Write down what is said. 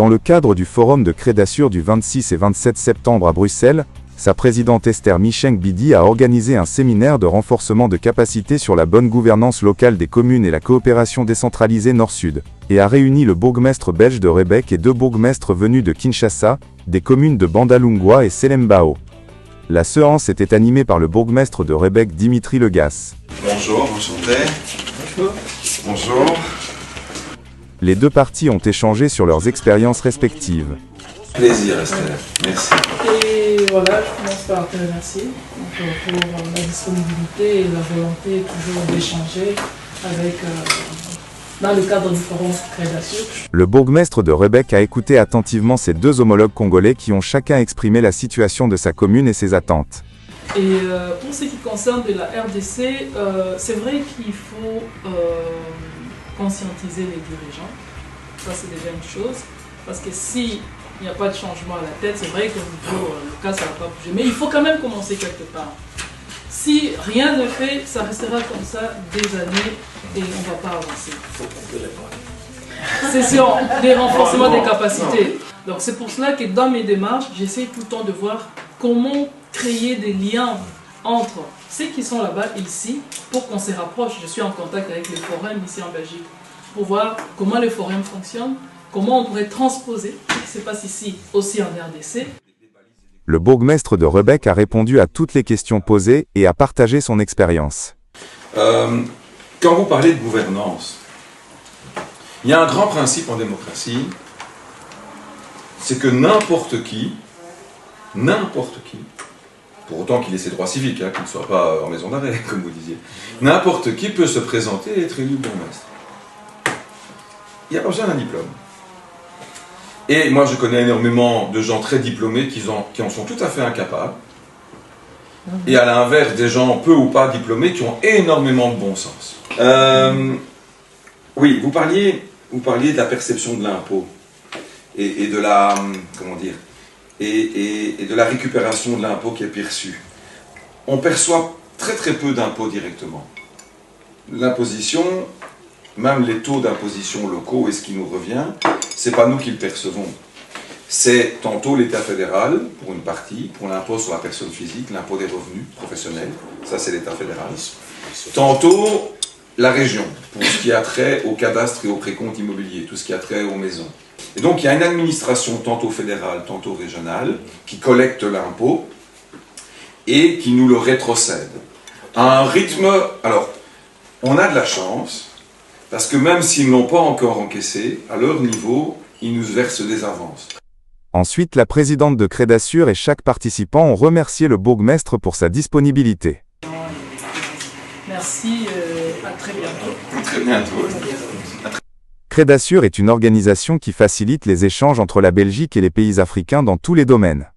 Dans le cadre du forum de Crédassur du 26 et 27 septembre à Bruxelles, sa présidente Esther Micheng-Bidi a organisé un séminaire de renforcement de capacités sur la bonne gouvernance locale des communes et la coopération décentralisée Nord-Sud, et a réuni le bourgmestre belge de Rebek et 2 bourgmestres venus de Kinshasa, des communes de Bandalungwa et Selembao. La séance était animée par le bourgmestre de Rebek Dimitri Legas. Bonjour, enchanté. Bonjour. Bonjour. Les deux parties ont échangé sur leurs expériences respectives. Plaisir, Esther. Merci. Et voilà, je commence par te remercier pour la disponibilité et la volonté toujours d'échanger avec, dans le cadre du forum Crédassur. Le bourgmestre de Rebek a écouté attentivement ses 2 homologues congolais qui ont chacun exprimé la situation de sa commune et ses attentes. Et pour ce qui concerne de la RDC, c'est vrai qu'il faut conscientiser les dirigeants. Ça, c'est déjà une chose. Parce que si il n'y a pas de changement à la tête, c'est vrai qu'au niveau local, ça ne va pas bouger. Mais il faut quand même commencer quelque part. Si rien ne fait, ça restera comme ça des années et on ne va pas avancer. C'est sur les renforcements des capacités. Donc c'est pour cela que dans mes démarches, j'essaie tout le temps de voir comment créer des liens entre ceux qui sont là-bas et ici pour qu'on se rapproche. Je suis en contact avec les forums ici en Belgique pour voir comment les forums fonctionnent, comment on pourrait transposer ce qui se passe ici aussi en RDC. Le bourgmestre de Rebek a répondu à toutes les questions posées et a partagé son expérience. Quand vous parlez de gouvernance, il y a un grand principe en démocratie, c'est que n'importe qui, pour autant qu'il ait ses droits civiques, qu'il ne soit pas en maison d'arrêt, comme vous disiez, n'importe qui peut se présenter et être élu bourgmestre. Il n'y a pas besoin d'un diplôme. Et moi, je connais énormément de gens très diplômés qui en sont tout à fait incapables. Et à l'inverse, des gens peu ou pas diplômés qui ont énormément de bon sens. Oui, vous parliez de la perception de l'impôt et de la, comment dire, et de la récupération de l'impôt qui est perçu. On perçoit très très peu d'impôts directement. L'imposition, même les taux d'imposition locaux et ce qui nous revient, c'est pas nous qui le percevons. C'est tantôt l'État fédéral, pour une partie, pour l'impôt sur la personne physique, l'impôt des revenus professionnels, ça c'est l'État fédéral. Tantôt la région, pour ce qui a trait au cadastre et au précompte immobilier, tout ce qui a trait aux maisons. Et donc il y a une administration tantôt fédérale, tantôt régionale, qui collecte l'impôt et qui nous le rétrocède. À un rythme... Alors, on a de la chance, parce que même s'ils ne l'ont pas encore encaissé, à leur niveau, ils nous versent des avances. Ensuite, la présidente de Crédassur et chaque participant ont remercié le bourgmestre pour sa disponibilité. Merci, à très bientôt. À très bientôt. Crédassur est une organisation qui facilite les échanges entre la Belgique et les pays africains dans tous les domaines.